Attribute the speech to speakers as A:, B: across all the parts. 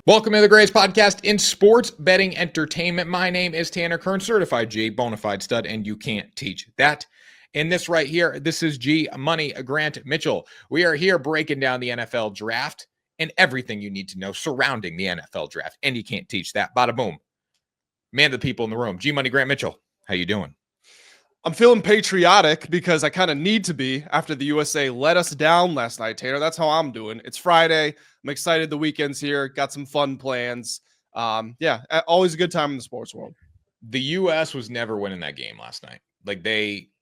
A: Welcome to the greatest podcast in sports betting entertainment. My name is Tanner Kern, certified G, bona fide stud, and you can't teach that. And this right here, this is G Money Grant Mitchell. We are here breaking down the NFL draft and everything you need to know surrounding the NFL draft, and you can't teach that. Bada boom. Man to the people in the room. G Money Grant Mitchell, how you doing?
B: I'm feeling patriotic because I kind of need to be after the USA let us down last night, Tanner. That's how I'm doing. It's Friday. I'm excited the weekend's here. Got some fun plans. Always a good time in the sports world.
A: The U.S. was never winning that game last night.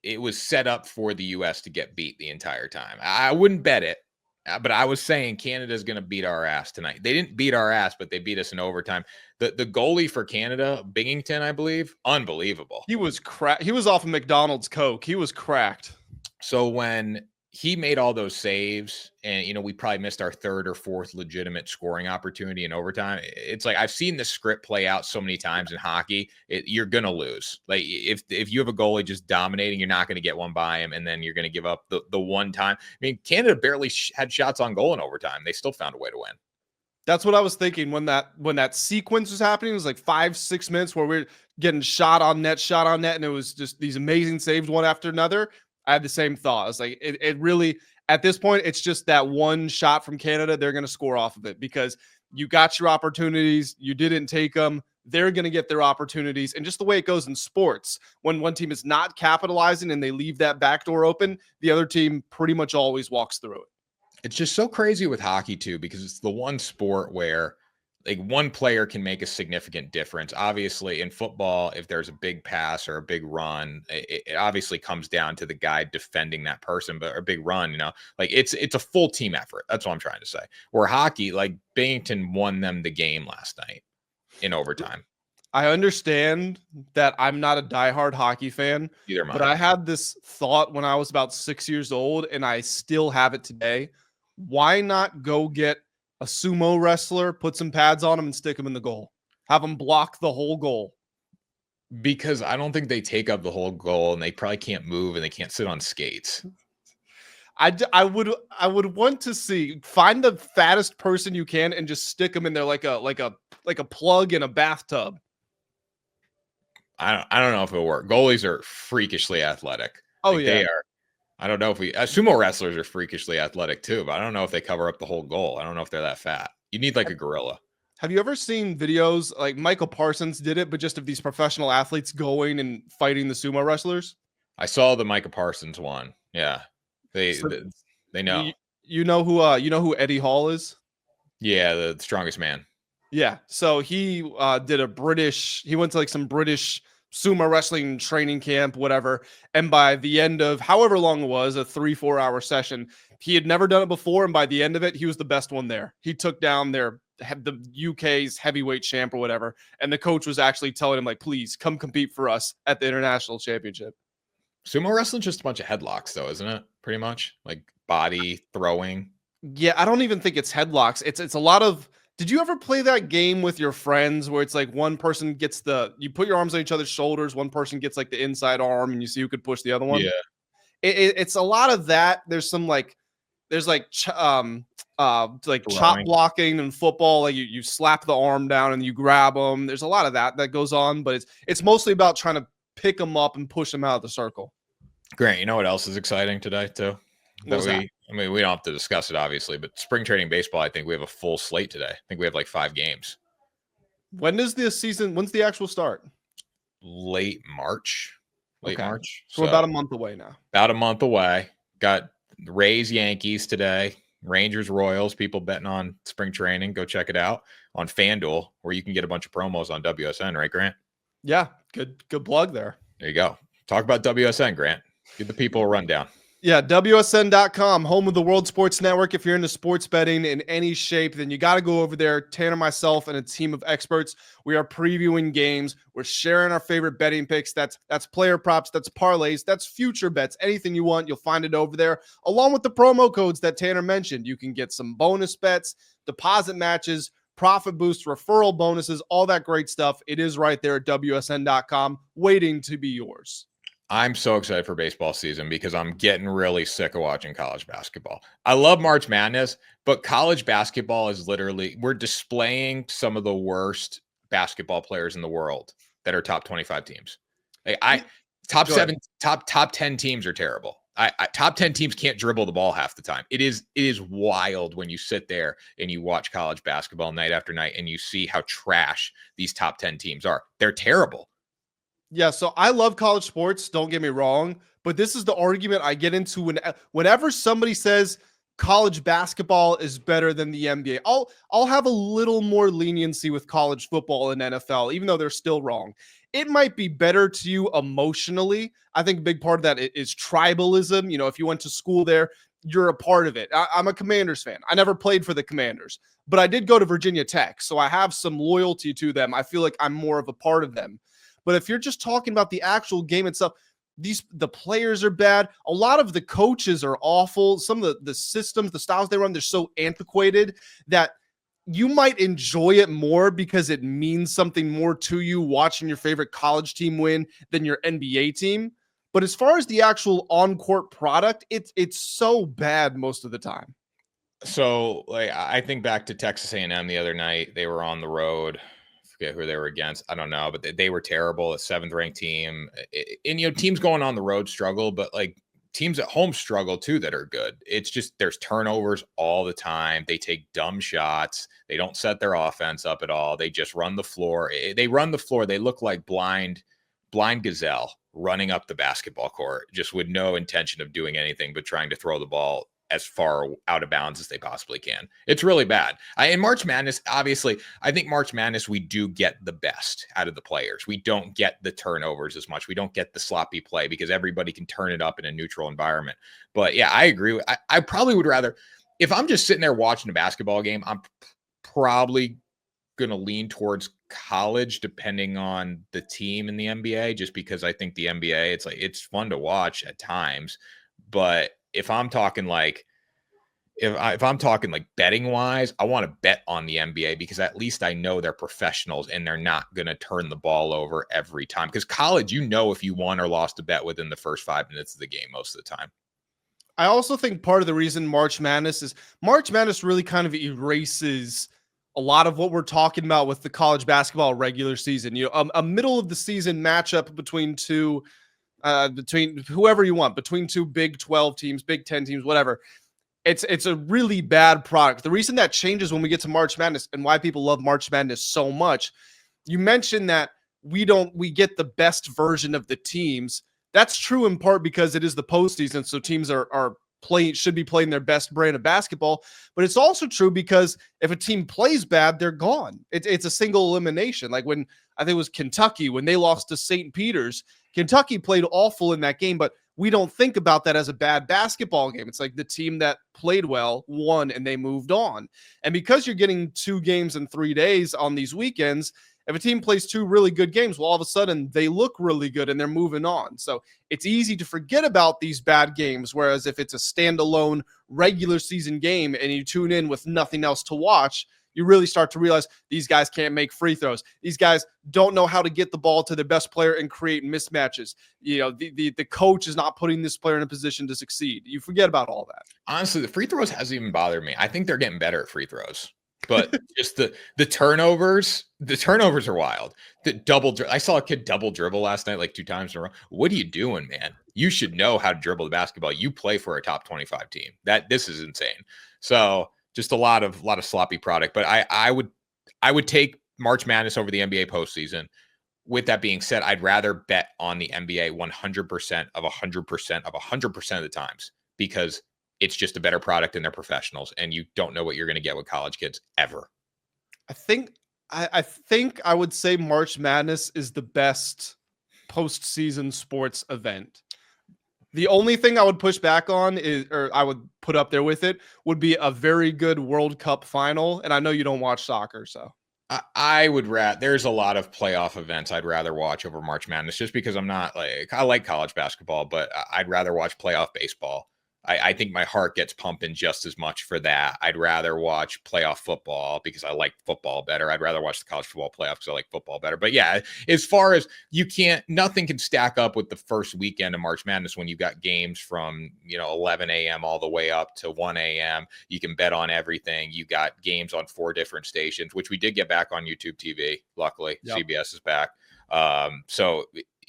A: It was set up for the U.S. to get beat the entire time. I wouldn't bet it, but I was saying Canada's going to beat our ass tonight. They didn't beat our ass, but they beat us in overtime. The goalie for Canada, Binghamton, I believe, unbelievable.
B: He was cracked. He was off of McDonald's Coke. He was cracked.
A: So when he made all those saves and, we probably missed our third or fourth legitimate scoring opportunity in overtime. It's like I've seen the script play out so many times in hockey. You're going to lose. Like if you have a goalie just dominating, you're not going to get one by him, and then you're going to give up the one time. I mean, Canada barely had shots on goal in overtime. They still found a way to win.
B: That's what I was thinking when that sequence was happening. It was like 5-6 minutes where we're getting shot on net, and it was just these amazing saves one after another. I had the same thought. It's like it really, at this point, it's just that one shot from Canada. They're going to score off of it because you got your opportunities. You didn't take them. They're going to get their opportunities. And just the way it goes in sports, when one team is not capitalizing and they leave that back door open, the other team pretty much always walks through it.
A: It's just so crazy with hockey too, because it's the one sport where like one player can make a significant difference. Obviously in football, if there's a big pass or a big run, it obviously comes down to the guy defending that person, but a big run, like it's a full team effort. That's what I'm trying to say. Where hockey, like Binghamton won them the game last night in overtime.
B: I understand that I'm not a diehard hockey fan, but I had this thought when I was about 6 years old, and I still have it today. Why not go get a sumo wrestler, put some pads on him, and stick him in the goal? Have them block the whole goal.
A: Because I don't think they take up the whole goal, and they probably can't move, and they can't sit on skates.
B: I would want to find the fattest person you can and just stick them in there like a plug in a bathtub.
A: I don't know if it'll work. Goalies are freakishly athletic.
B: Oh, yeah.
A: They are. I don't know if sumo wrestlers are freakishly athletic too, but I don't know if they cover up the whole goal. I don't know if they're that fat. You need like a gorilla.
B: Have you ever seen videos like Michael Parsons did it, but just of these professional athletes going and fighting the sumo wrestlers?
A: I saw the Michael Parsons one. Yeah. They know.
B: You know who Eddie Hall is?
A: Yeah, the strongest man.
B: Yeah. So he he went to like some British sumo wrestling training camp, whatever. And by the end of however long it was, a 3-4 hour session, he had never done it before. And by the end of it, he was the best one there. He took down the UK's heavyweight champ or whatever. And the coach was actually telling him, like, please come compete for us at the international championship.
A: Sumo wrestling's just a bunch of headlocks though, isn't it? Pretty much like body throwing.
B: Yeah. I don't even think it's headlocks. It's a lot of, did you ever play that game with your friends where it's like one person gets you put your arms on each other's shoulders, one person gets like the inside arm, and you see who could push the other one?
A: Yeah.
B: It's a lot of that. There's some chop blocking in football. Like you slap the arm down and you grab them. There's a lot of that goes on, but it's mostly about trying to pick them up and push them out of the circle.
A: Grant, you know what else is exciting today too? I mean, we don't have to discuss it, obviously, but spring training baseball, I think we have a full slate today. I think we have like 5 games.
B: When's the actual start?
A: Late March. March.
B: So about a month away now.
A: About a month away. Got Rays, Yankees today. Rangers, Royals. People betting on spring training. Go check it out on FanDuel, where you can get a bunch of promos on WSN, right, Grant?
B: Yeah, good plug there.
A: There you go. Talk about WSN, Grant. Give the people a rundown.
B: Yeah, WSN.com, home of the World Sports Network. If you're into sports betting in any shape, then you got to go over there. Tanner, myself, and a team of experts. We are previewing games. We're sharing our favorite betting picks. That's player props. That's parlays. That's future bets. Anything you want, you'll find it over there, along with the promo codes that Tanner mentioned. You can get some bonus bets, deposit matches, profit boosts, referral bonuses, all that great stuff. It is right there at WSN.com, waiting to be yours.
A: I'm so excited for baseball season because I'm getting really sick of watching college basketball. I love March Madness, but college basketball is literally, we're displaying some of the worst basketball players in the world that are top 25 teams. Like
B: Yeah,
A: top
B: go ahead.
A: 7, top 10 teams are terrible. Top 10 teams can't dribble the ball half the time. It is wild when you sit there and you watch college basketball night after night and you see how trash these top 10 teams are. They're terrible.
B: Yeah, so I love college sports, don't get me wrong, but this is the argument I get into whenever somebody says college basketball is better than the NBA. I'll have a little more leniency with college football and NFL, even though they're still wrong. It might be better to you emotionally. I think a big part of that is tribalism. You know, if you went to school there, you're a part of it. I'm a Commanders fan. I never played for the Commanders, but I did go to Virginia Tech, so I have some loyalty to them. I feel like I'm more of a part of them. But if you're just talking about the actual game itself, the players are bad. A lot of the coaches are awful. Some of the systems, the styles they run, they're so antiquated that you might enjoy it more because it means something more to you watching your favorite college team win than your NBA team. But as far as the actual on-court product, it's so bad most of the time.
A: So, like, I think back to Texas A&M the other night. They were on the road. Forget who they were against. I don't know, but they were terrible. A 7th-ranked team, and teams going on the road struggle, but like teams at home struggle too that are good. It's just there's turnovers all the time. They take dumb shots. They don't set their offense up at all. They just run the floor. They run the floor. They look like blind gazelle running up the basketball court, just with no intention of doing anything but trying to throw the ball as far out of bounds as they possibly can. It's really bad. In March Madness, obviously, I think March Madness, we do get the best out of the players. We don't get the turnovers as much. We don't get the sloppy play because everybody can turn it up in a neutral environment. But yeah, I agree. I probably would rather, if I'm just sitting there watching a basketball game, I'm probably going to lean towards college depending on the team in the NBA, just because I think the NBA, it's fun to watch at times. But if I'm talking like if I'm talking like betting wise, I want to bet on the NBA because at least I know they're professionals and they're not going to turn the ball over every time. Because college, if you won or lost a bet within the first 5 minutes of the game most of the time.
B: I also think part of the reason March Madness really kind of erases a lot of what we're talking about with the college basketball regular season. A middle of the season matchup between whoever you want, between two Big 12 teams, Big 10 teams, whatever. It's a really bad product. The reason that changes when we get to March Madness and why people love March Madness so much, you mentioned that we get the best version of the teams. That's true in part because it is the postseason, so teams should be playing their best brand of basketball. But it's also true because if a team plays bad, they're gone. It's a single elimination. Like when I think it was Kentucky when they lost to St. Peter's. Kentucky played awful in that game, but we don't think about that as a bad basketball game. It's like the team that played well won and they moved on. And because you're getting 2 games in 3 days on these weekends, if a team plays 2 really good games, well, all of a sudden they look really good and they're moving on. So it's easy to forget about these bad games. Whereas if it's a standalone regular season game and you tune in with nothing else to watch, you really start to realize these guys can't make free throws. These guys don't know how to get the ball to their best player and create mismatches. The coach is not putting this player in a position to succeed. You forget about all that.
A: Honestly, the free throws hasn't even bothered me. I think they're getting better at free throws. But just the turnovers are wild. I saw a kid double dribble last night like 2 times in a row. What are you doing, man? You should know how to dribble the basketball. You play for a top 25 team. This is insane. So just a lot of sloppy product. But I would take March Madness over the NBA postseason. With that being said, I'd rather bet on the NBA 100% of 100% of 100% of the times because it's just a better product and they're professionals and you don't know what you're going to get with college kids ever.
B: I think I would say March Madness is the best postseason sports event. The only thing I would push back on I would put up there with it would be a very good World Cup final. And I know you don't watch soccer, so.
A: I would there's a lot of playoff events I'd rather watch over March Madness just because I like college basketball, but I'd rather watch playoff baseball I think my heart gets pumping just as much for that. I'd rather watch playoff football because I like football better. I'd rather watch the college football playoffs because I like football better. But yeah, as far as nothing can stack up with the first weekend of March Madness when you got games from 11 a.m. all the way up to 1 a.m. You can bet on everything. You got games on 4 different stations, which we did get back on YouTube TV. Luckily,
B: Yep.
A: CBS is back. So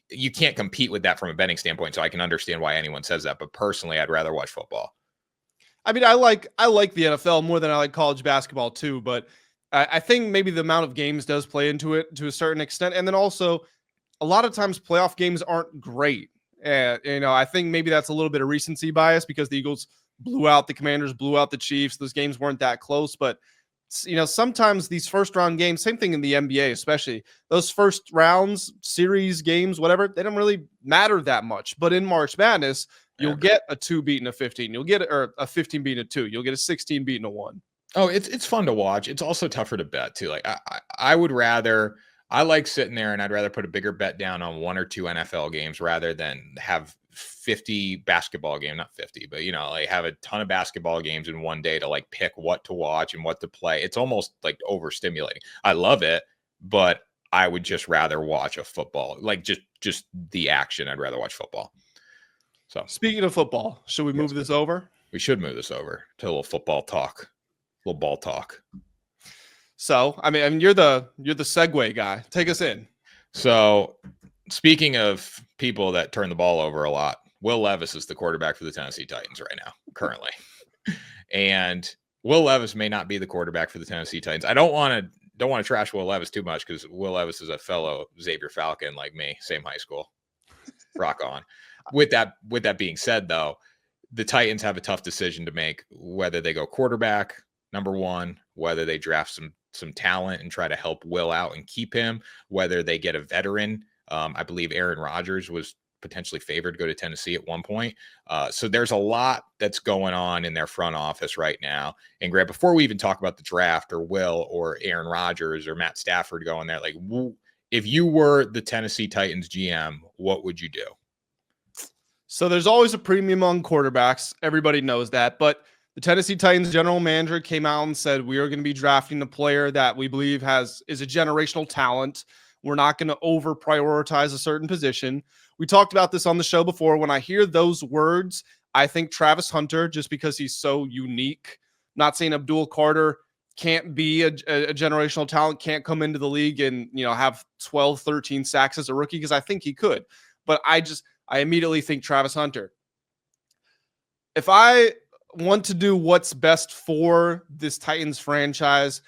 A: you can't compete with that from a betting standpoint. So I can understand why anyone says that. But personally, I'd rather watch football.
B: I mean, I like the NFL more than I like college basketball too, but I think maybe the amount of games does play into it to a certain extent. And then also a lot of times playoff games aren't great. And, I think maybe that's a little bit of recency bias because the Eagles blew out the Commanders, blew out the Chiefs. Those games weren't that close, but sometimes these first round games, same thing in the NBA, especially those first rounds, series games, whatever, they don't really matter that much. But in March Madness, you'll get a 2 beating a 15. You'll get a 15 beating a 2. You'll get a 16 beating a 1.
A: Oh, it's fun to watch. It's also tougher to bet too. Like I would rather, I like sitting there and I'd rather put a bigger bet down on 1 or 2 NFL games rather than have 50 basketball game, not 50, but like have a ton of basketball games in one day to like pick what to watch and what to play. It's almost like overstimulating. I love it, but I would just rather watch a football, like just the action. I'd rather watch football. So
B: speaking of football, should we move this over?
A: We should move this over to a little football talk, a little ball talk.
B: So, I mean, you're the segue guy. Take us in.
A: So, speaking of people that turn the ball over a lot, Will Levis is the quarterback for the Tennessee Titans right now, currently. And Will Levis may not be the quarterback for the Tennessee Titans. I don't want to trash Will Levis too much because Will Levis is a fellow Xavier Falcon like me, same high school. Rock on. With that being said, though, the Titans have a tough decision to make whether they go quarterback, number one, whether they draft some talent and try to help Will out and keep him, whether they get a veteran. I believe Aaron Rodgers was potentially favored to go to Tennessee at one point. So there's a lot that's going on in their front office right now. And Grant, before we even talk about the draft or Will or Aaron Rodgers or Matt Stafford going there, like if you were the Tennessee Titans GM, what would you do?
B: So there's always a premium on quarterbacks. Everybody knows that. But the Tennessee Titans general manager came out and said, we are going to be drafting a player that we believe is a generational talent. We're not going to over prioritize a certain position. We talked about this on the show before. When I hear those words, I think Travis Hunter, just because he's so unique. Not saying Abdul Carter can't be a generational talent, can't come into the league and, have 12, 13 sacks as a rookie, because I think he could. But I immediately think Travis Hunter. If I want to do what's best for this Titans franchise,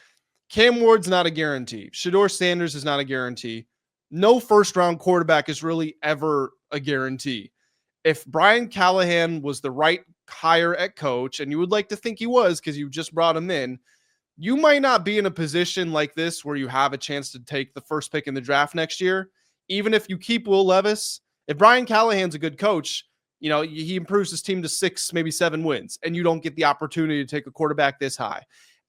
B: Cam Ward's not a guarantee. Shedeur Sanders is not a guarantee. No first-round quarterback is really ever a guarantee. If Brian Callahan was the right hire at coach, and you would like to think he was because you just brought him in, you might not be in a position like this where you have a chance to take the first pick in the draft next year. Even if you keep Will Levis, if Brian Callahan's a good coach, he improves his team to 6, maybe 7 wins, and you don't get the opportunity to take a quarterback this high.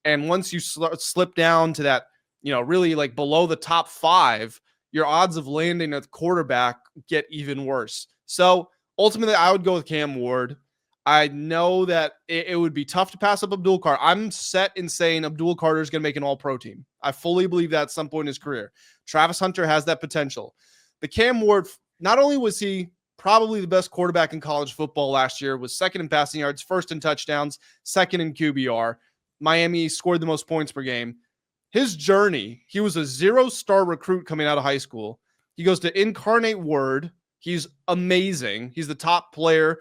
B: And once you slip down to that, really like below the top 5, your odds of landing a quarterback get even worse. So ultimately, I would go with Cam Ward. I know that it would be tough to pass up Abdul Carter. I'm set in saying Abdul Carter is going to make an all-pro team. I fully believe that at some point in his career. Travis Hunter has that potential. The Cam Ward, not only was he probably the best quarterback in college football last year, was second in passing yards, first in touchdowns, second in QBR. Miami scored the most points per game. His journey, he was a 0-star recruit coming out of high school. He goes to Incarnate Word. He's amazing. He's the top player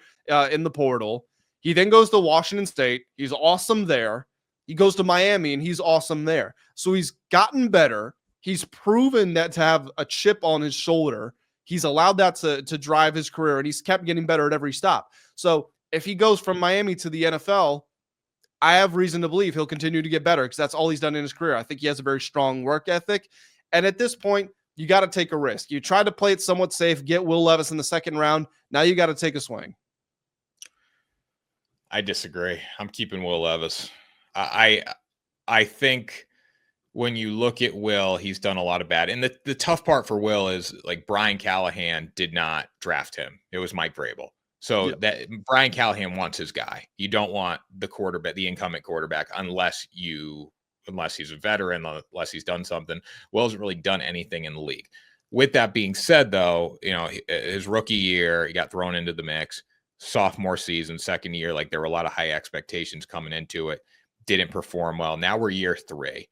B: in the portal. He then goes to Washington State. He's awesome there. He goes to Miami, and he's awesome there. So he's gotten better. He's proven that to have a chip on his shoulder. He's allowed that to drive his career, and he's kept getting better at every stop. So if he goes from Miami to the NFL, I have reason to believe he'll continue to get better because that's all he's done in his career. I think he has a very strong work ethic. And at this point, you got to take a risk. You try to play it somewhat safe, get Will Levis in the second round. Now you got to take a swing.
A: I disagree. I'm keeping Will Levis. I think when you look at Will, he's done a lot of bad. And the tough part for Will is like Brian Callahan did not draft him. It was Mike Vrabel. So
B: Yep.
A: that Brian Callahan wants his guy. You don't want the quarterback, the incumbent quarterback, unless he's a veteran, unless he's done something. Will hasn't really done anything in the league. With that being said, though, his rookie year, he got thrown into the mix. Sophomore season, second year, like there were a lot of high expectations coming into it. Didn't perform well. Now we're year 3.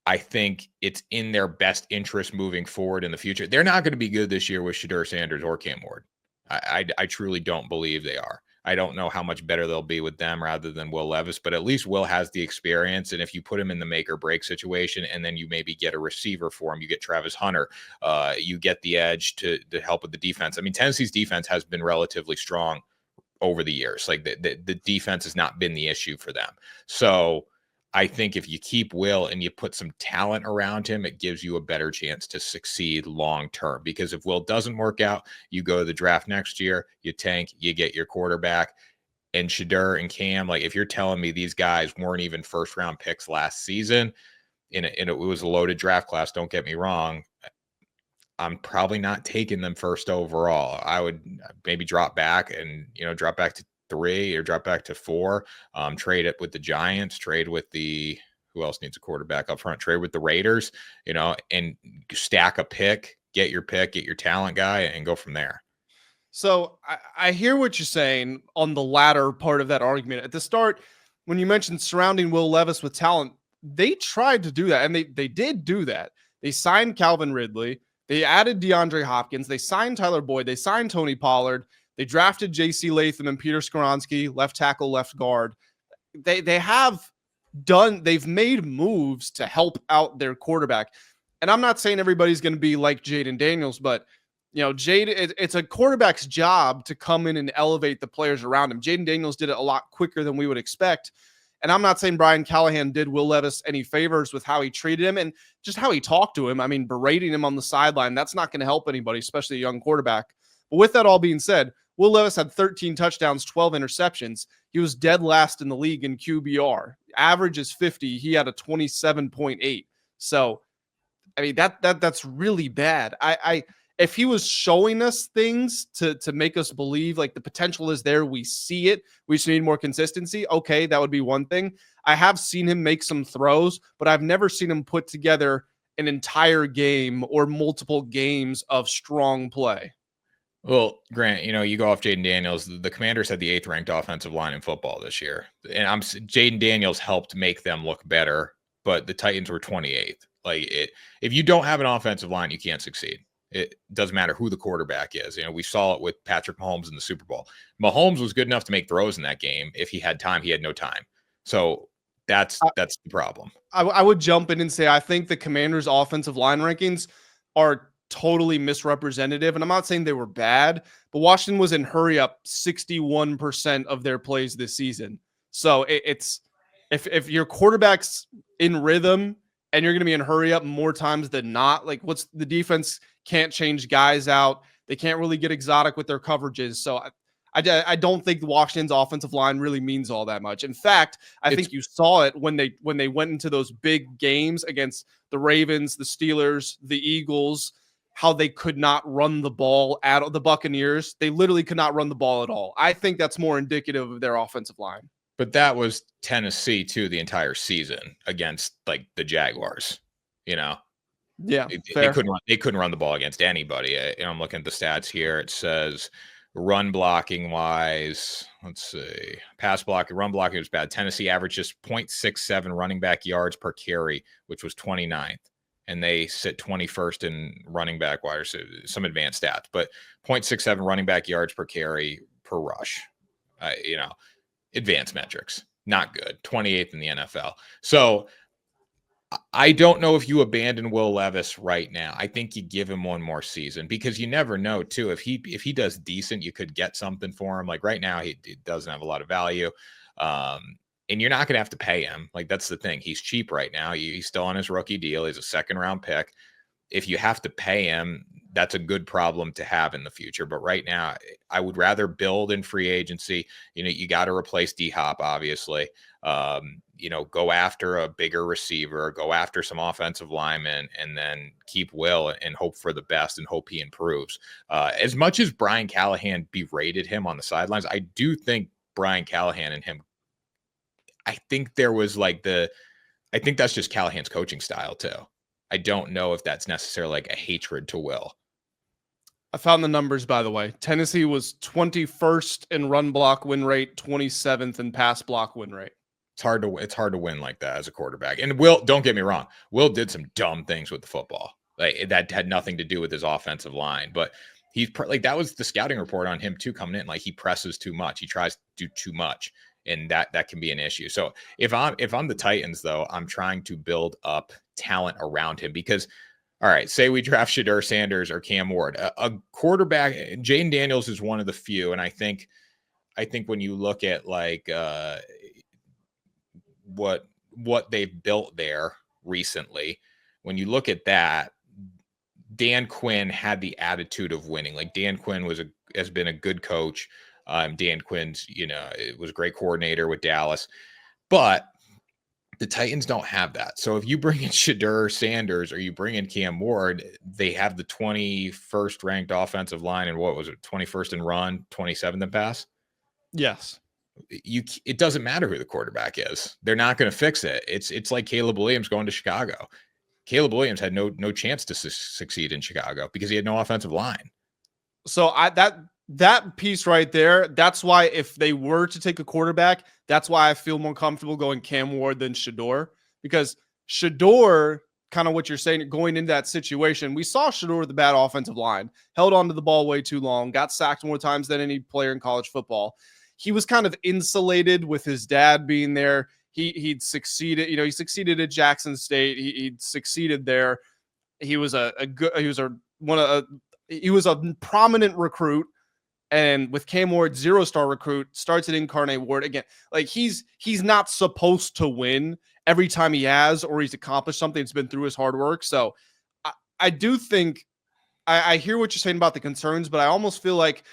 A: I think it's in their best interest moving forward in the future. They're not going to be good this year with Shedeur Sanders or Cam Ward. I truly don't believe they are. I don't know how much better they'll be with them rather than Will Levis, but at least Will has the experience. And if you put him in the make or break situation, and then you maybe get a receiver for him, you get Travis Hunter, you get the edge to help with the defense. I mean, Tennessee's defense has been relatively strong over the years. Like the defense has not been the issue for them. So I think if you keep Will and you put some talent around him, it gives you a better chance to succeed long term. Because if Will doesn't work out, you go to the draft next year, you tank, you get your quarterback. And Shedeur and Cam, like if you're telling me these guys weren't even first round picks last season, and it was a loaded draft class, don't get me wrong, I'm probably not taking them first overall. I would maybe drop back and, drop back to 3 or drop back to 4, trade it with the Giants, trade with who else needs a quarterback up front, trade with the Raiders, and stack a pick, get your talent guy and go from there.
B: So I hear what you're saying on the latter part of that argument. At the start, when you mentioned surrounding Will Levis with talent, they tried to do that, and they did do that. They signed Calvin Ridley. They added DeAndre Hopkins. They signed Tyler Boyd. They signed Tony Pollard. They drafted J.C. Latham and Peter Skoronski, left tackle, left guard. They've made moves to help out their quarterback. And I'm not saying everybody's going to be like Jaden Daniels, but it's a quarterback's job to come in and elevate the players around him. Jaden Daniels did it a lot quicker than we would expect. And I'm not saying Brian Callahan did Will Levis any favors with how he treated him and just how he talked to him. I mean, berating him on the sideline, that's not going to help anybody, especially a young quarterback. But with that all being said, Will Levis had 13 touchdowns, 12 interceptions. He was dead last in the league in QBR. Average is 50. He had a 27.8. So, I mean, that's really bad. If he was showing us things to make us believe like the potential is there, we see it, we just need more consistency. Okay, that would be one thing. I have seen him make some throws, but I've never seen him put together an entire game or multiple games of strong play.
A: Well, Grant, you go off Jaden Daniels. The Commanders had the 8th ranked offensive line in football this year, and Jaden Daniels helped make them look better, but the Titans were 28th. If you don't have an offensive line, you can't succeed. It doesn't matter who the quarterback is. We saw it with Patrick Mahomes in the Super Bowl. Mahomes was good enough to make throws in that game. If he had time, he had no time. So that's the problem.
B: I would jump in and say I think the Commanders' offensive line rankings are totally misrepresentative. And I'm not saying they were bad, but Washington was in hurry up 61% of their plays this season. So it's if your quarterback's in rhythm and you're going to be in hurry up more times than not, like what's the defense can't change guys out. They can't really get exotic with their coverages. So I don't think Washington's offensive line really means all that much. In fact, I think you saw it when they went into those big games against the Ravens, the Steelers, the Eagles, how they could not run the ball at the Buccaneers. They literally could not run the ball at all. I think that's more indicative of their offensive line.
A: But that was Tennessee too the entire season against like the Jaguars,
B: Yeah,
A: they couldn't run the ball against anybody. I'm looking at the stats here. It says run blocking wise, let's see, pass blocking, run blocking was bad. Tennessee averaged just 0.67 running back yards per carry, which was 29th. And they sit 21st in running back wide, so some advanced stats, but 0.67 running back yards per carry per rush. Advanced metrics, not good. 28th in the NFL. So I don't know if you abandon Will Levis right now. I think you give him one more season because you never know too. If he does decent, you could get something for him. Like right now, he doesn't have a lot of value. And you're not going to have to pay him. Like that's the thing. He's cheap right now. He's still on his rookie deal. He's a 2nd round pick. If you have to pay him, that's a good problem to have in the future. But right now, I would rather build in free agency. You got to replace D-Hop, obviously. Go after a bigger receiver, go after some offensive linemen, and then keep Will and hope for the best and hope he improves. As much as Brian Callahan berated him on the sidelines, I do think Brian Callahan and him, I think there was I think that's just Callahan's coaching style too. I don't know if that's necessarily like a hatred to Will.
B: I found the numbers, by the way. Tennessee was 21st in run block win rate, 27th in pass block win rate.
A: It's hard to win like that as a quarterback. And Will, don't get me wrong, Will did some dumb things with the football. Like that had nothing to do with his offensive line, but he's like, that was the scouting report on him too coming in. Like he presses too much. He tries to do too much. And that can be an issue. So if I'm the Titans, though, I'm trying to build up talent around him because, all right, say we draft Shedeur Sanders or Cam Ward, a quarterback. Jaden Daniels is one of the few, and I think when you look at like what they've built there recently, when you look at that, Dan Quinn had the attitude of winning. Like Dan Quinn has been a good coach. Dan Quinn's, it was a great coordinator with Dallas, but the Titans don't have that. So if you bring in Shedeur Sanders or you bring in Cam Ward, they have the 21st ranked offensive line and what was it, 21st in run, 27th in pass?
B: Yes.
A: It doesn't matter who the quarterback is. They're not going to fix it. It's like Caleb Williams going to Chicago. Caleb Williams had no chance to succeed in Chicago because he had no offensive line.
B: So that piece right there, that's why if they were to take a quarterback, that's why I feel more comfortable going Cam Ward than Shedeur, because Shedeur, kind of what you're saying, going into that situation, we saw Shedeur with a bad offensive line, held onto the ball way too long, got sacked more times than any player in college football. He was kind of insulated with his dad being there. He'd succeeded, he succeeded at Jackson State. He'd succeeded there. He was a prominent recruit. And with Cam Ward, 0-star recruit, starts at Incarnate Ward again. Like he's not supposed to win every time he has, or he's accomplished something. It's been through his hard work. So I do think I hear what you're saying about the concerns, but I almost feel like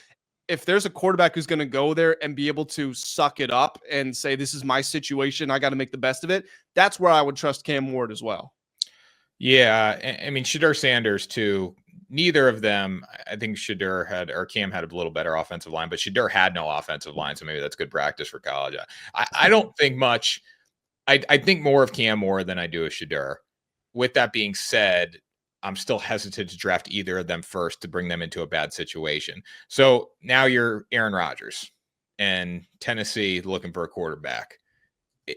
B: if there's a quarterback who's going to go there and be able to suck it up and say, this is my situation, I got to make the best of it, that's where I would trust Cam Ward as well.
A: Yeah. I mean, Shedeur Sanders too. Neither of them, I think Cam had a little better offensive line, but Shedeur had no offensive line. So maybe that's good practice for college. I don't think much. I think more of Cam Ward than I do of Shedeur. With that being said, I'm still hesitant to draft either of them first to bring them into a bad situation. So now you're Aaron Rodgers and Tennessee looking for a quarterback.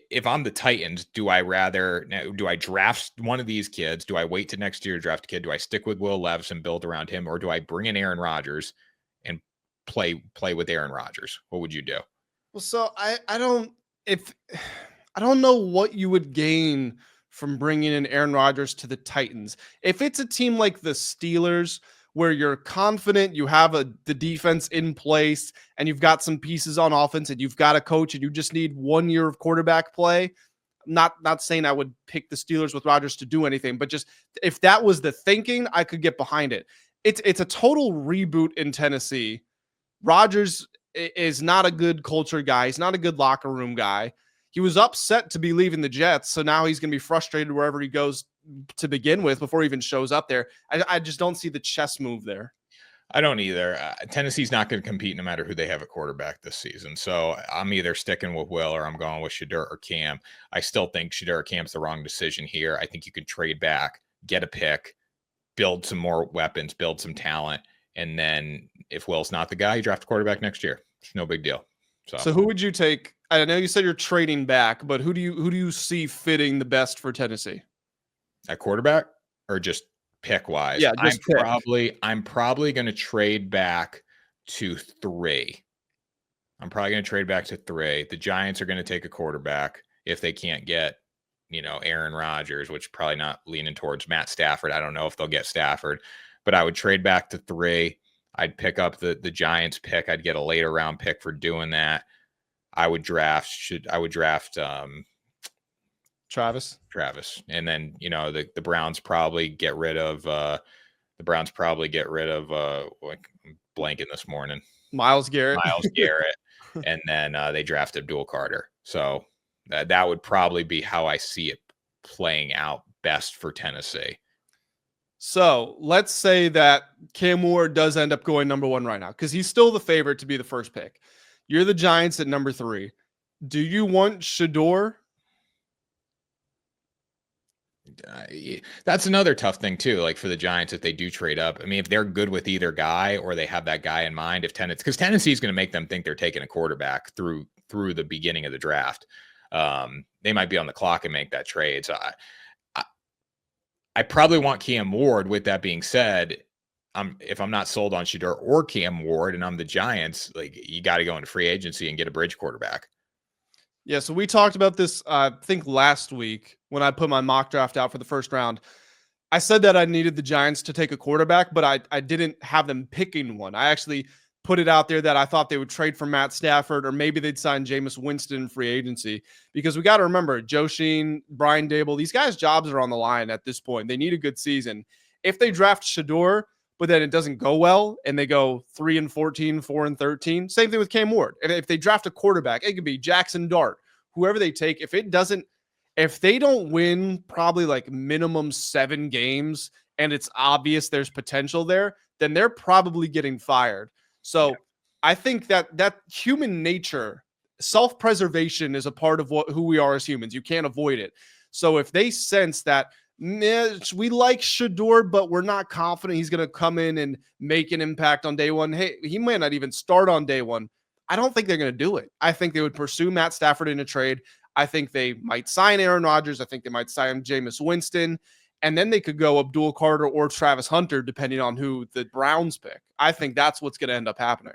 A: If I'm the Titans, do I draft one of these kids? Do I wait to next year to draft a kid? Do I stick with Will Levis and build around him? Or do I bring in Aaron Rodgers and play with Aaron Rodgers? What would you do?
B: Well, so I don't know what you would gain from bringing in Aaron Rodgers to the Titans. If it's a team like the Steelers, where you're confident, you have the defense in place, and you've got some pieces on offense, and you've got a coach, and you just need 1 year of quarterback play. Not saying I would pick the Steelers with Rodgers to do anything, but just if that was the thinking, I could get behind it. It's a total reboot in Tennessee. Rodgers is not a good culture guy. He's not a good locker room guy. He was upset to be leaving the Jets, so now he's going to be frustrated wherever he goes to begin with before he even shows up there. I just don't see the chess move there.
A: I don't either. Tennessee's not going to compete no matter who they have at quarterback this season. So I'm either sticking with Will or I'm going with Shedeur or Cam. I still think Shedeur or Cam's the wrong decision here. I think you could trade back, get a pick, build some more weapons, build some talent. And then if Will's not the guy, you draft a quarterback next year. It's no big deal.
B: So who would you take? I know you said you're trading back, but who do you see fitting the best for Tennessee?
A: At quarterback or just pick wise?
B: Yeah,
A: I'm probably going to trade back to 3. I'm probably going to trade back to 3. The Giants are going to take a quarterback if they can't get, Aaron Rodgers, which probably not leaning towards Matt Stafford. I don't know if they'll get Stafford, but I would trade back to 3. I'd pick up the Giants pick. I'd get a later round pick for doing that. I would draft
B: Travis.
A: And then, the Browns probably get rid of The Browns probably get rid of like I'm blanking this morning.
B: Myles Garrett.
A: Myles Garrett, and then they draft Abdul Carter. So that would probably be how I see it playing out best for Tennessee.
B: So let's say that Cam Ward does end up going number 1 right now because he's still the favorite to be the first pick. You're the Giants at number 3. Do you want Shedeur?
A: That's another tough thing too. Like for the Giants, if they do trade up, I mean, if they're good with either guy or they have that guy in mind, because Tennessee is going to make them think they're taking a quarterback through the beginning of the draft, they might be on the clock and make that trade. So I probably want Cam Ward. With that being said, if I'm not sold on Shedeur or Cam Ward, and I'm the Giants, like you got to go into free agency and get a bridge quarterback.
B: Yeah, so we talked about this, I think last week when I put my mock draft out for the first round. I said that I needed the Giants to take a quarterback, but I didn't have them picking one. I actually put it out there that I thought they would trade for Matt Stafford or maybe they'd sign Jameis Winston in free agency because we got to remember Joe Sheen, Brian Dable, these guys' jobs are on the line at this point. They need a good season. If they draft Shedeur, but then it doesn't go well and they go 3-14, 4-13, same thing with Cam Ward. And if they draft a quarterback, it could be Jackson Dart, whoever they take. If they don't win probably like minimum 7 games and it's obvious there's potential there, then they're probably getting fired. So I think that human nature, self-preservation is a part of who we are as humans. You can't avoid it. So if they sense that we like Shedeur, but we're not confident he's going to come in and make an impact on day one. Hey, he might not even start on day one. I don't think they're going to do it. I think they would pursue Matt Stafford in a trade. I think they might sign Aaron Rodgers. I think they might sign Jameis Winston. And then they could go Abdul Carter or Travis Hunter, depending on who the Browns pick. I think that's what's going to end up happening.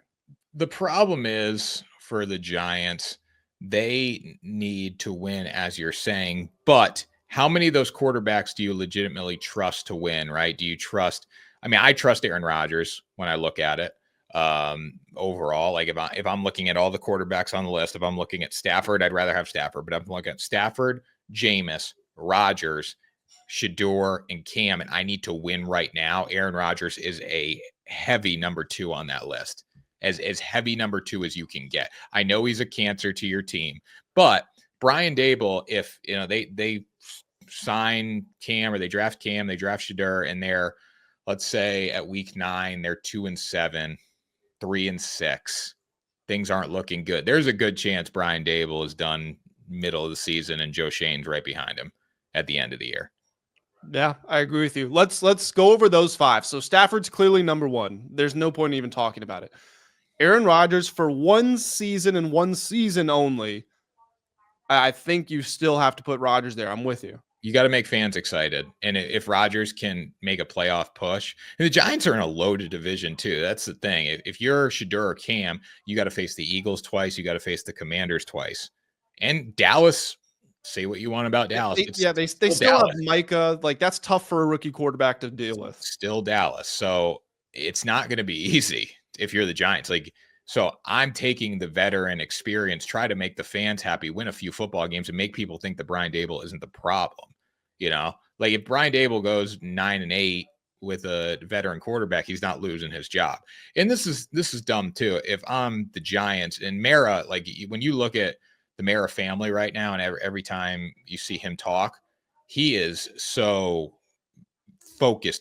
A: The problem is for the Giants, they need to win, as you're saying, but how many of those quarterbacks do you legitimately trust to win, right? Do you trust? I mean, I trust Aaron Rodgers when I look at it. Overall, like if I'm looking at all the quarterbacks on the list, if I'm looking at Stafford, I'd rather have Stafford, but I'm looking at Stafford, Jameis, Rodgers, Shedeur, and Cam, and I need to win right now. Aaron Rodgers is a heavy number 2 on that list, as heavy number 2 as you can get. I know he's a cancer to your team, but Brian Dable, if they sign Cam or they draft Cam, they draft Shedeur, and they're, let's say at week 9, they're 2-7, 3-6. Things aren't looking good. There's a good chance Brian Dable is done middle of the season and Joe Shane's right behind him at the end of the year.
B: Yeah, I agree with you. Let's go over those 5. So Stafford's clearly number 1. There's no point in even talking about it. Aaron Rodgers for 1 season and 1 season only. I think you still have to put Rodgers there. I'm with you.
A: You got to make fans excited. And if Rodgers can make a playoff push, and the Giants are in a loaded division too. That's the thing. If you're Shedeur or Cam, you got to face the Eagles twice. You got to face the Commanders twice. And Dallas, say what you want about Dallas.
B: They still have Micah. Like that's tough for a rookie quarterback to deal with.
A: Still Dallas. So it's not going to be easy if you're the Giants. So I'm taking the veteran experience, try to make the fans happy, win a few football games, and make people think that Brian Dable isn't the problem. Like if Brian Dable goes 9-8 with a veteran quarterback, he's not losing his job. And this is dumb too. If I'm the Giants and Mara, like when you look at the Mara family right now, and every time you see him talk, he is so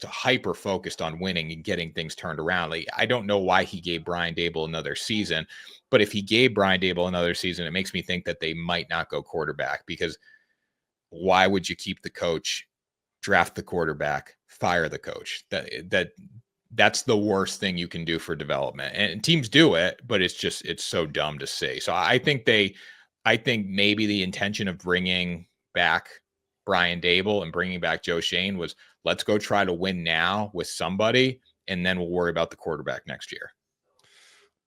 A: hyper focused on winning and getting things turned around. Like, I don't know why he gave Brian Dable another season, but if he gave Brian Dable another season, it makes me think that they might not go quarterback, because why would you keep the coach, draft the quarterback, fire the coach? That's the worst thing you can do for development. And teams do it, but it's so dumb to say. So I think maybe the intention of bringing back Brian Dable and bringing back Joe Shane was, let's go try to win now with somebody, and then we'll worry about the quarterback next year.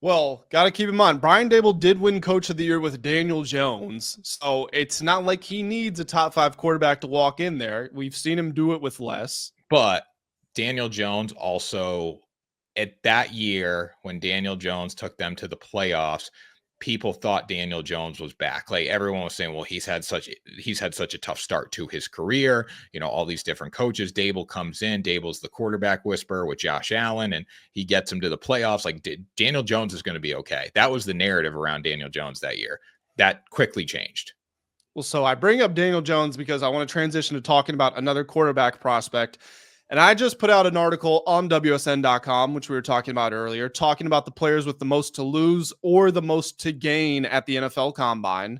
B: Well, got to keep in mind, Brian Dable did win Coach of the Year with Daniel Jones, so it's not like he needs a top 5 quarterback to walk in there. We've seen him do it with less.
A: But Daniel Jones also, at that year when Daniel Jones took them to the playoffs, people thought Daniel Jones was back. Like everyone was saying, well, he's had such a tough start to his career. All these different coaches. Dable comes in. Dable's the quarterback whisperer with Josh Allen, and he gets him to the playoffs. Like Daniel Jones is going to be okay. That was the narrative around Daniel Jones that year. That quickly changed.
B: Well, so I bring up Daniel Jones because I want to transition to talking about another quarterback prospect. And I just put out an article on WSN.com, which we were talking about earlier, talking about the players with the most to lose or the most to gain at the NFL Combine,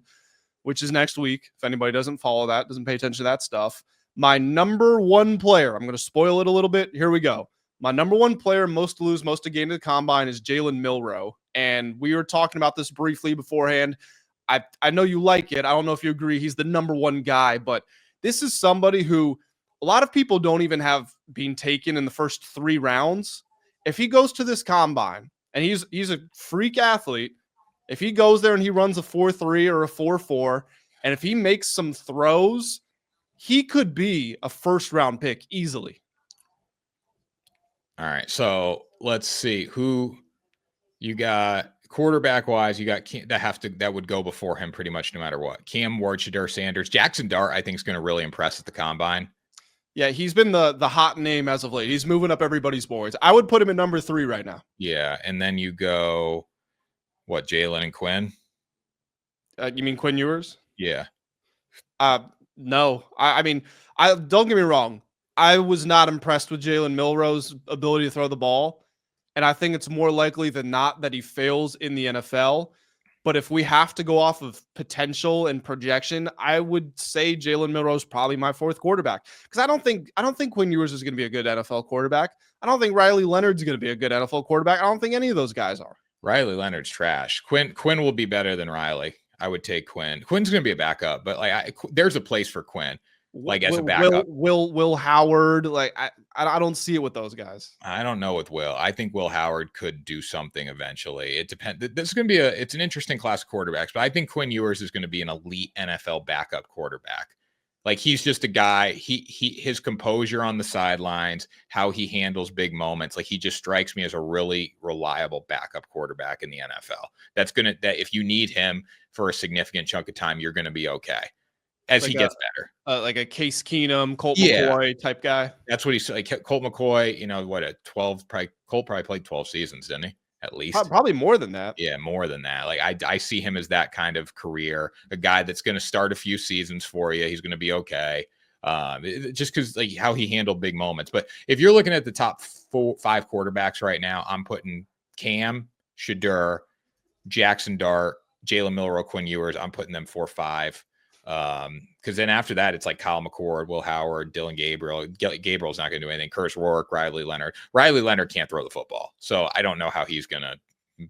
B: which is next week. If anybody doesn't follow that, doesn't pay attention to that stuff. My number one player, I'm going to spoil it a little bit. Here we go. My number one player, most to lose, most to gain at the Combine is Jalen Milroe. And we were talking about this briefly beforehand. I know you like it. I don't know if you agree. He's the number one guy, but this is somebody who a lot of people don't even have been taken in the first 3 rounds. If he goes to this combine and he's a freak athlete, if he goes there and he runs a 4.3 or a 4.4, and if he makes some throws, he could be a first round pick easily.
A: All right. So let's see who you got. Quarterback wise, you got that would go before him pretty much no matter what. Cam Ward, Shedeur Sanders, Jackson Dart, I think is going to really impress at the combine.
B: Yeah, he's been the hot name as of late. He's moving up everybody's boards. I would put him at number 3 right now.
A: Yeah, and then you go, what, Jalen and Quinn?
B: You mean Quinn Ewers?
A: Yeah.
B: No. I mean, don't get me wrong. I was not impressed with Jalen Milroe's ability to throw the ball. And I think it's more likely than not that he fails in the NFL. But if we have to go off of potential and projection, I would say Jalen Milroe is probably my 4th quarterback. Because I don't think Quinn Ewers is going to be a good NFL quarterback. I don't think Riley Leonard's going to be a good NFL quarterback. I don't think any of those guys are. Riley
A: Leonard's trash. Quinn will be better than Riley. I would take Quinn. Quinn's going to be a backup, but there's a place for Quinn. Like as a backup.
B: Will Howard, I don't see it with those guys.
A: I don't know with Will. I think Will Howard could do something eventually. It depends. This is going to be it's an interesting class of quarterbacks, but I think Quinn Ewers is going to be an elite NFL backup quarterback. Like he's just a guy, his composure on the sidelines, how he handles big moments. Like he just strikes me as a really reliable backup quarterback in the NFL. That if you need him for a significant chunk of time, you're going to be okay. As he gets better.
B: Like a Case Keenum, Colt McCoy type guy.
A: That's what he's like. Colt McCoy, Colt probably played 12 seasons, didn't he? At least.
B: Probably more than that.
A: Yeah, more than that. Like I see him as that kind of career, a guy that's going to start a few seasons for you. He's going to be okay. Just because like how he handled big moments. But if you're looking at the top 5 quarterbacks right now, I'm putting Cam, Shedeur, Jackson Dart, Jalen Milroe, Quinn Ewers. I'm putting them 4-5. Because then after that, it's like Kyle McCord, Will Howard, Dylan Gabriel. Gabriel's not going to do anything. Curtis Rourke, Riley Leonard. Riley Leonard can't throw the football, so I don't know how he's going to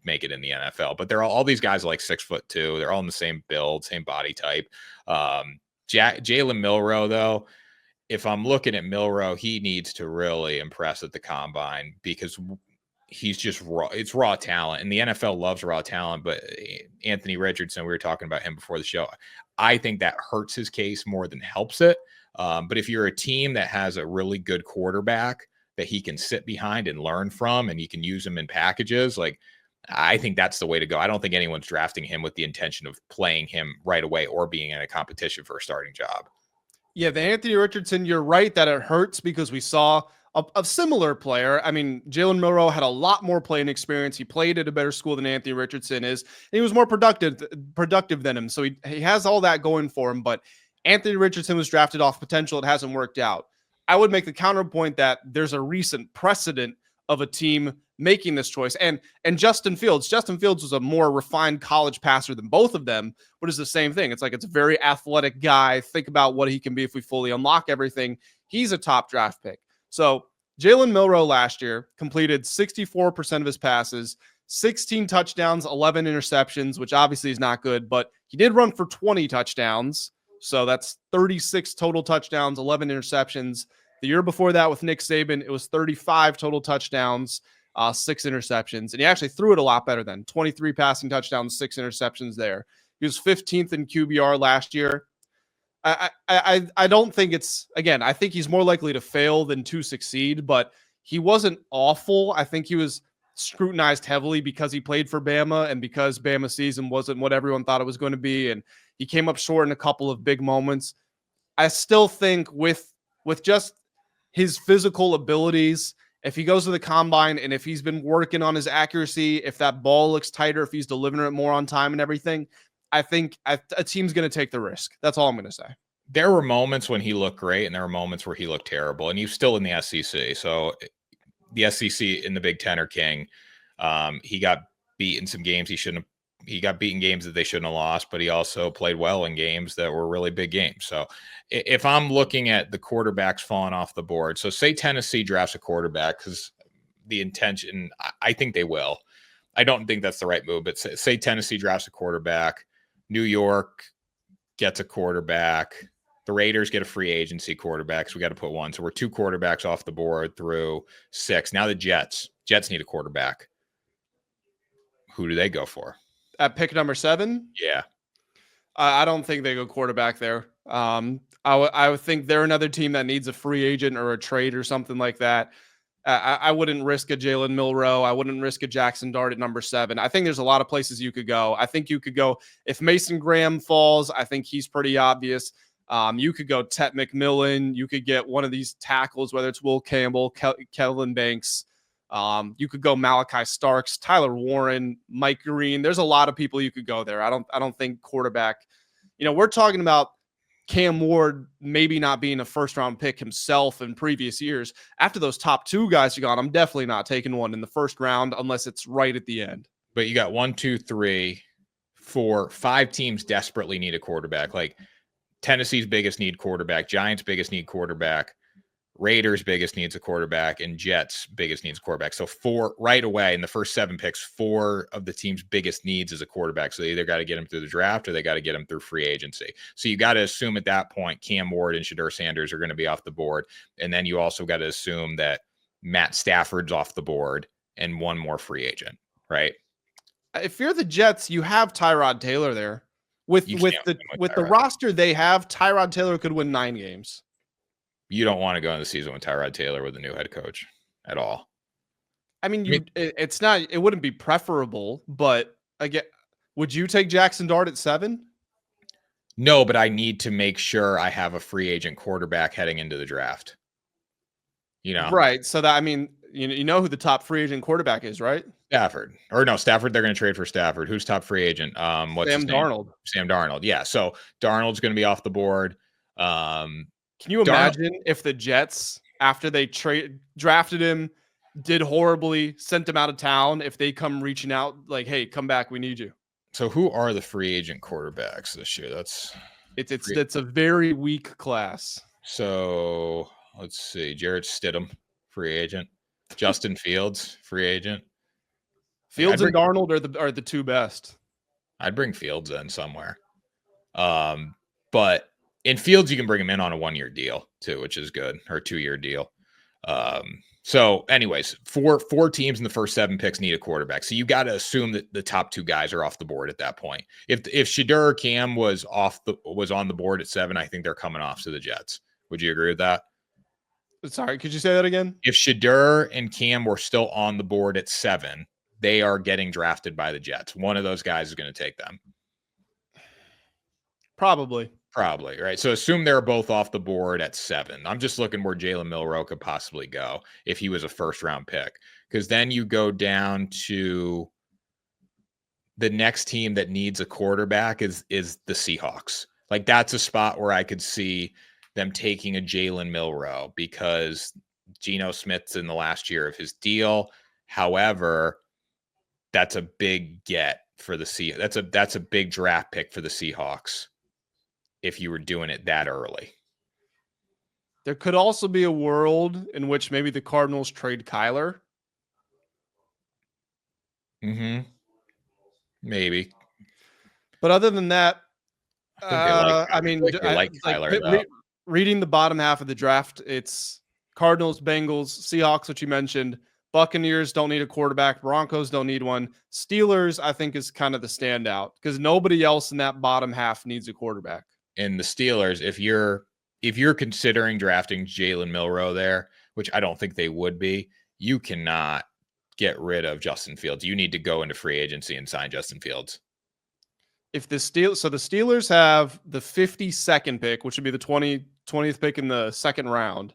A: make it in the NFL. But they're all these guys are like 6'2". They're all in the same build, same body type. Jalen Milroe, though, if I'm looking at Milroe, he needs to really impress at the combine because he's just raw. It's raw talent, and the NFL loves raw talent. But Anthony Richardson, we were talking about him before the show. I think that hurts his case more than helps it. But if you're a team that has a really good quarterback that he can sit behind and learn from, and you can use him in packages, like I think that's the way to go. I don't think anyone's drafting him with the intention of playing him right away or being in a competition for a starting job.
B: Yeah, the Anthony Richardson, you're right that it hurts because we saw a similar player. I mean, Jalen Milroe had a lot more playing experience. He played at a better school than Anthony Richardson is. And he was more productive than him. So he has all that going for him. But Anthony Richardson was drafted off potential. It hasn't worked out. I would make the counterpoint that there's a recent precedent of a team making this choice. And Justin Fields was a more refined college passer than both of them, but it's the same thing. It's a very athletic guy. Think about what he can be if we fully unlock everything. He's a top draft pick. So Jalen Milroe last year completed 64% of his passes, 16 touchdowns, 11 interceptions, which obviously is not good, but he did run for 20 touchdowns. So that's 36 total touchdowns, 11 interceptions. The year before that with Nick Saban, it was 35 total touchdowns, 6 interceptions. And he actually threw it a lot better then. 23 passing touchdowns, 6 interceptions there. He was 15th in QBR last year. I don't think again, I think he's more likely to fail than to succeed, but he wasn't awful. I think he was scrutinized heavily because he played for Bama and because Bama's season wasn't what everyone thought it was going to be. And he came up short in a couple of big moments. I still think with just his physical abilities, if he goes to the combine and if he's been working on his accuracy, if that ball looks tighter, if he's delivering it more on time and everything, I think a team's going to take the risk. That's all I'm going to say.
A: There were moments when he looked great and there were moments where he looked terrible, and he's still in the SEC. So the SEC in the Big Ten are king. He got beat in some games he got beaten games that they shouldn't have lost, but he also played well in games that were really big games. So if I'm looking at the quarterbacks falling off the board, so say Tennessee drafts a quarterback, because the intention, I think they will. I don't think that's the right move, but say Tennessee drafts a quarterback, New York gets a quarterback, the Raiders get a free agency quarterback, so we got to put one. So we're 2 quarterbacks off the board through 6. Now the Jets need a quarterback. Who do they go for?
B: At pick number 7?
A: Yeah.
B: I don't think they go quarterback there. I would think they're another team that needs a free agent or a trade or something like that. I wouldn't risk a Jalen Milroe. I wouldn't risk a Jackson Dart at number 7. I think there's a lot of places you could go. I think you could go, if Mason Graham falls, I think he's pretty obvious. You could go Tet McMillan. You could get one of these tackles, whether it's Will Campbell, Kellen Banks. You could go Malachi Starks, Tyler Warren, Mike Green. There's a lot of people you could go there. I don't think quarterback. We're talking about Cam Ward maybe not being a first-round pick himself in previous years. After those top 2 guys are gone, I'm definitely not taking one in the first round unless it's right at the end.
A: But you got 1, 2, 3, 4, 5 teams desperately need a quarterback. Like Tennessee's biggest need quarterback, Giants' biggest need quarterback, Raiders' biggest needs a quarterback, and Jets' biggest needs a quarterback. So 4 right away in the first 7 picks, 4 of the team's biggest needs is a quarterback. So they either got to get him through the draft or they got to get him through free agency. So you got to assume at that point Cam Ward and Shedeur Sanders are going to be off the board. And then you also got to assume that Matt Stafford's off the board and one more free agent, right?
B: If you're the Jets, you have Tyrod Taylor there. With the roster they have, Tyrod Taylor could win 9 games.
A: You don't want to go into the season with Tyrod Taylor with a new head coach at all.
B: I mean, it wouldn't be preferable, but again, would you take Jackson Dart at 7?
A: No, but I need to make sure I have a free agent quarterback heading into the draft.
B: Right. So that, I mean, you know who the top free agent quarterback is, right?
A: Stafford. Or no, Stafford, they're going to trade for Stafford. Who's top free agent? What's
B: Sam Darnold.
A: Sam Darnold. Yeah. So Darnold's going to be off the board.
B: Can you imagine if the Jets, after they drafted him, did horribly, sent him out of town, if they come reaching out like, hey, come back, we need you?
A: So who are the free agent quarterbacks this year?
B: It's a very weak class.
A: So let's see. Jarrett Stidham, free agent. Justin Fields, free agent.
B: Fields and Darnold are the 2 best.
A: I'd bring Fields in somewhere. But in Fields, you can bring him in on a 1-year deal too, which is good, or a 2-year deal. So anyways, four teams in the first 7 picks need a quarterback. So you got to assume that the top 2 guys are off the board at that point. If Shedeur or Cam was on the board at 7, I think they're coming off to the Jets. Would you agree with that?
B: Sorry, could you say that again?
A: If Shedeur and Cam were still on the board at 7, they are getting drafted by the Jets. One of those guys is going to take them.
B: Probably,
A: right? So assume they're both off the board at 7. I'm just looking where Jalen Milroe could possibly go if he was a first-round pick. Because then you go down to the next team that needs a quarterback is the Seahawks. Like, that's a spot where I could see them taking a Jalen Milroe because Geno Smith's in the last year of his deal. However, that's a big get for the Seahawks. That's a big draft pick for the Seahawks if you were doing it that early.
B: There could also be a world in which maybe the Cardinals trade Kyler.
A: Maybe.
B: But other than that, reading the bottom half of the draft, it's Cardinals, Bengals, Seahawks, which you mentioned. Buccaneers don't need a quarterback. Broncos don't need one. Steelers, I think, is kind of the standout because nobody else in that bottom half needs a quarterback.
A: And the Steelers, if you're considering drafting Jalen Milroe there, which I don't think they would be, you cannot get rid of Justin Fields. You need to go into free agency and sign Justin Fields.
B: If the Steelers have the 52nd pick, which would be the 20th pick in the second round.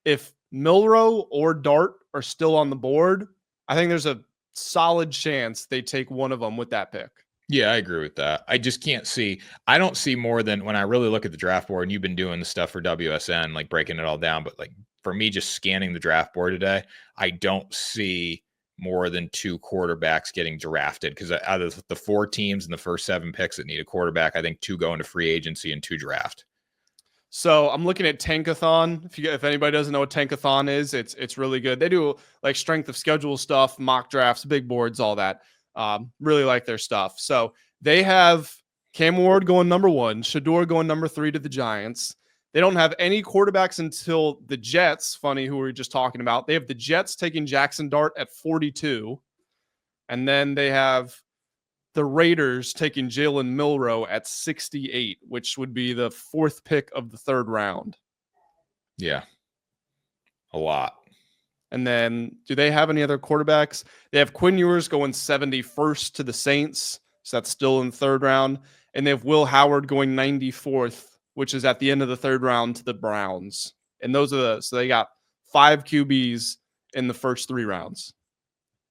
B: If Milroe or Dart are still on the board, I think there's a solid chance they take one of them with that pick.
A: Yeah, I agree with that. I just can't see. I don't see more than when I really look at the draft board, and you've been doing the stuff for WSN, like breaking it all down. But like for me, just scanning the draft board today, I don't see more than 2 quarterbacks getting drafted, because out of the 4 teams in the first 7 picks that need a quarterback, I think 2 go into free agency and 2 draft.
B: So I'm looking at Tankathon. If anybody doesn't know what Tankathon is, it's really good. They do like strength of schedule stuff, mock drafts, big boards, all that. Really like their stuff. So they have Cam Ward going number 1, Shedeur going number 3 to the Giants. They don't have any quarterbacks until the Jets. Funny, who we were just talking about. They have the Jets taking Jackson Dart at 42. And then they have the Raiders taking Jalen Milroe at 68, which would be the 4th pick of the 3rd round.
A: Yeah. A lot.
B: And then do they have any other quarterbacks? They have Quinn Ewers going 71st to the Saints. So that's still in the 3rd round. And they have Will Howard going 94th, which is at the end of the 3rd round, to the Browns. And those are so they got 5 QBs in the first 3 rounds.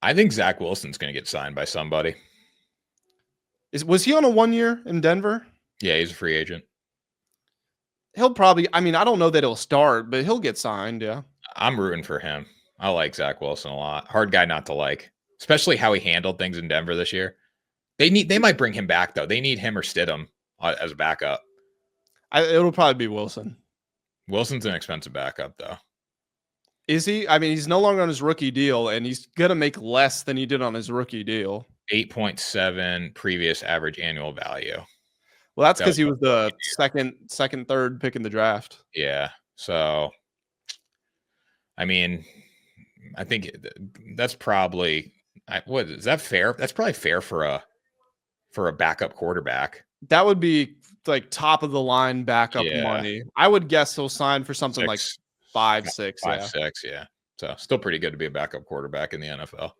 A: I think Zach Wilson's going to get signed by somebody.
B: Was he on a 1 year in Denver?
A: Yeah, he's a free agent.
B: He'll probably, I mean, I don't know that he'll start, but he'll get signed. Yeah.
A: I'm rooting for him. I like Zach Wilson a lot. Hard guy not to like, especially how he handled things in Denver this year. They might bring him back though. They need him or Stidham as a backup.
B: It'll probably be Wilson.
A: Wilson's an expensive backup though.
B: Is he? I mean, he's no longer on his rookie deal, and he's going to make less than he did on his rookie deal.
A: 8.7 previous average annual value.
B: Well, that's because he was the second, third pick in the draft.
A: Yeah. So, I mean, I think that's probably what is that fair? That's probably fair for a backup quarterback.
B: That would be like top of the line backup money. I would guess he'll sign for something like 5, 6.
A: 5, 6, yeah. So still pretty good to be a backup quarterback in the NFL.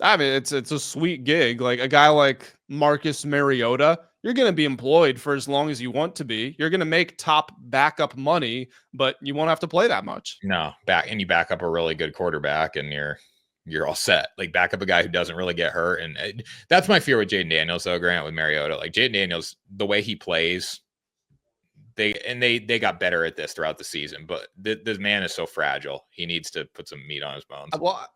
B: I mean, it's a sweet gig. Like a guy like Marcus Mariota, you're going to be employed for as long as you want to be. You're going to make top backup money, but you won't have to play that much.
A: No, you back up a really good quarterback, and you're all set. Like back up a guy who doesn't really get hurt, and that's my fear with Jaden Daniels, though. Grant, with Mariota, like Jaden Daniels, the way he plays. They got better at this throughout the season, but this man is so fragile. He needs to put some meat on his bones.
B: Well,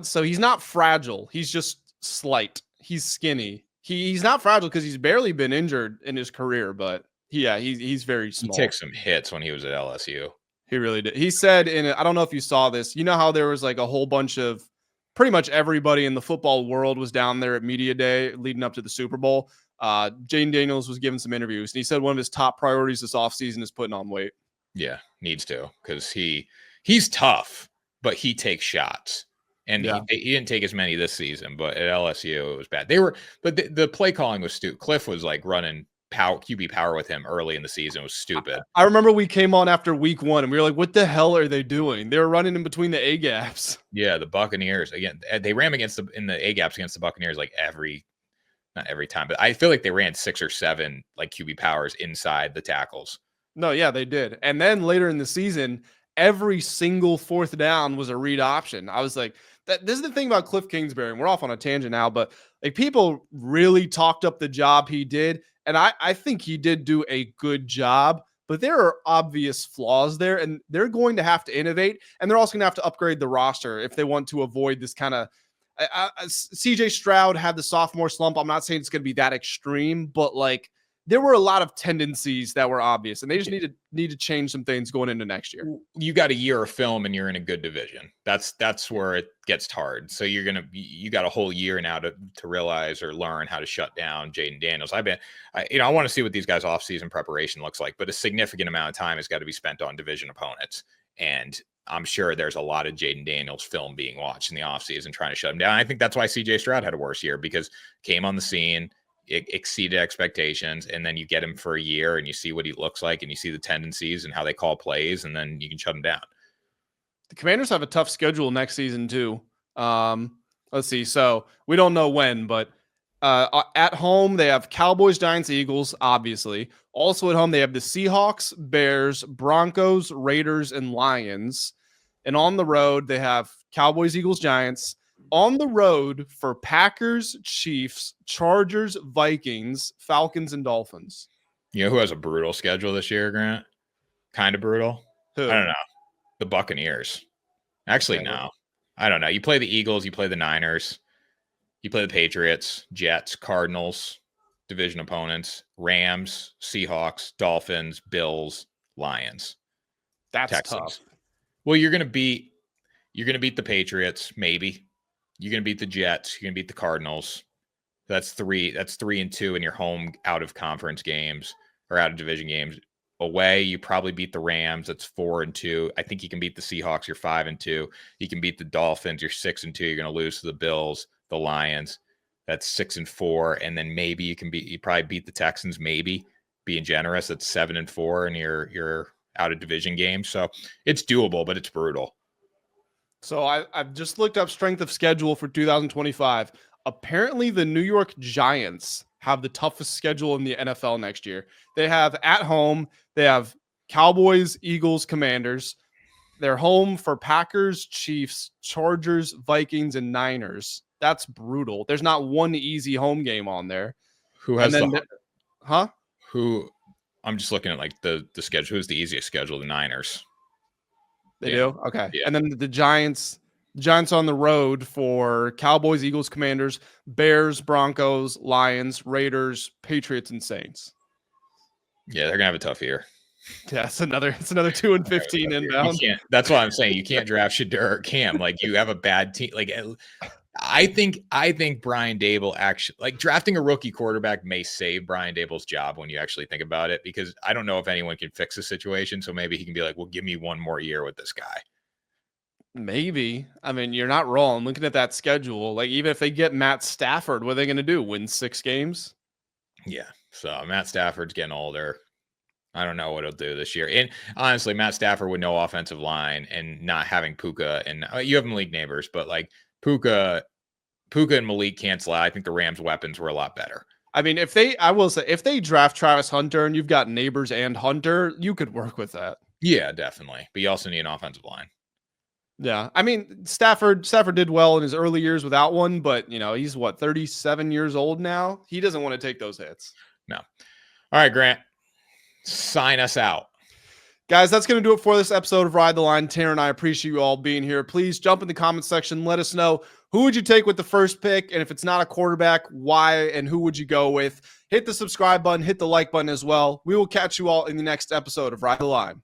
B: so he's not fragile. He's just slight. He's skinny. He's not fragile because he's barely been injured in his career, but he's very small.
A: He took some hits when he was at LSU.
B: He really did. He said I don't know if you saw this. You know how there was like a whole bunch of pretty much everybody in the football world was down there at media day leading up to the Super Bowl. Jaden Daniels was giving some interviews, and he said one of his top priorities this offseason is putting on weight.
A: Yeah, needs to, because he's tough, but he takes shots. And he didn't take as many this season, but at LSU it was bad. But the play calling was stupid. Cliff was like running QB power with him early in the season. It was stupid.
B: I remember we came on after week 1 and we were like, what the hell are they doing? They were running in between the A gaps.
A: Yeah, the Buccaneers again. They ran in the A gaps against the Buccaneers like not every time, but I feel like they ran 6 or 7 like QB powers inside the tackles.
B: No, yeah, they did. And then later in the season, every single 4th down was a read option. I was like, this is the thing about Cliff Kingsbury, and we're off on a tangent now, but like people really talked up the job he did. And I think he did do a good job, but there are obvious flaws there, and they're going to have to innovate, and they're also going to have to upgrade the roster if they want to avoid this kind of CJ Stroud had the sophomore slump. I'm not saying it's going to be that extreme, but like there were a lot of tendencies that were obvious, and they just need to change some things going into next year.
A: You got a year of film, and you're in a good division. That's where it gets hard. So you got a whole year now to realize or learn how to shut down Jaden Daniels. I want to see what these guys' offseason preparation looks like, but a significant amount of time has got to be spent on division opponents, and I'm sure there's a lot of Jaden Daniels film being watched in the offseason trying to shut him down. I think that's why CJ Stroud had a worse year, because came on the scene, it exceeded expectations, and then you get him for a year and you see what he looks like and you see the tendencies and how they call plays, and then you can shut him down.
B: The Commanders have a tough schedule next season too. Let's see. So we don't know when, but at home they have Cowboys, Giants, Eagles, obviously. Also at home they have the Seahawks, Bears, Broncos, Raiders, and Lions. And on the road they have Cowboys, Eagles, Giants. On the road for Packers, Chiefs, Chargers, Vikings, Falcons, and Dolphins.
A: You know who has a brutal schedule this year, Grant? Kind of brutal.
B: Who?
A: I don't know. The Buccaneers. Actually,
B: Okay.
A: no. I don't know. You play the Eagles, you play the Niners, you play the Patriots, Jets, Cardinals, division opponents, Rams, Seahawks, Dolphins, Bills, Lions,
B: That's
A: Texans.
B: tough.
A: Well, you're gonna beat the Patriots, maybe. You're gonna beat the Jets, you're gonna beat the Cardinals. That's 3-2 in your home out of conference games or out of division games. Away, you probably beat the Rams. That's 4-2. I think you can beat the Seahawks. You're 5-2. You can beat the Dolphins. You're 6-2. You're going to lose to the Bills, the Lions. That's 6-4. And then maybe you probably beat the Texans. Maybe being generous. That's 7-4, and you're out of division games. So it's doable, but it's brutal.
B: So I've just looked up strength of schedule for 2025. Apparently, the New York Giants have the toughest schedule in the NFL next year. They have at home, they have Cowboys, Eagles, Commanders. They're home for Packers, Chiefs, Chargers, Vikings, and Niners. That's brutal. There's not one easy home game on there.
A: Who has
B: Who?
A: I'm just looking at like the schedule. Who's the easiest schedule? The Niners.
B: They
A: Yeah.
B: do? Okay.
A: Yeah.
B: And then the Giants on the road for Cowboys, Eagles, Commanders, Bears, Broncos, Lions, Raiders, Patriots, and Saints.
A: Yeah, they're gonna have a tough year.
B: Yeah, it's another 2-15 inbound.
A: That's why I'm saying you can't draft Shedeur or Cam. Like, you have a bad team. Like, I think Brian Daboll actually, like, drafting a rookie quarterback may save Brian Daboll's job when you actually think about it, because I don't know if anyone can fix the situation. So maybe he can be like, well, give me one more year with this guy.
B: Maybe. I mean, you're not wrong. Looking at that schedule, like, even if they get Matt Stafford, what are they going to do? Win 6 games?
A: Yeah. So Matt Stafford's getting older. I don't know what he'll do this year. And honestly, Matt Stafford with no offensive line and not having Puka, and you have Malik Neighbors, but like Puka and Malik cancel out. I think the Rams' weapons were a lot better.
B: I mean, if they draft Travis Hunter and you've got Neighbors and Hunter, you could work with that.
A: Yeah, definitely. But you also need an offensive line.
B: Yeah. I mean, Stafford did well in his early years without one, but he's 37 years old now. He doesn't want to take those hits.
A: No. All right, Grant. Sign us out.
B: Guys, that's going to do it for this episode of Ride the Line. Tanner and I appreciate you all being here. Please jump in the comment section. Let us know, who would you take with the first pick? And if it's not a quarterback, why and who would you go with? Hit the subscribe button, hit the like button as well. We will catch you all in the next episode of Ride the Line.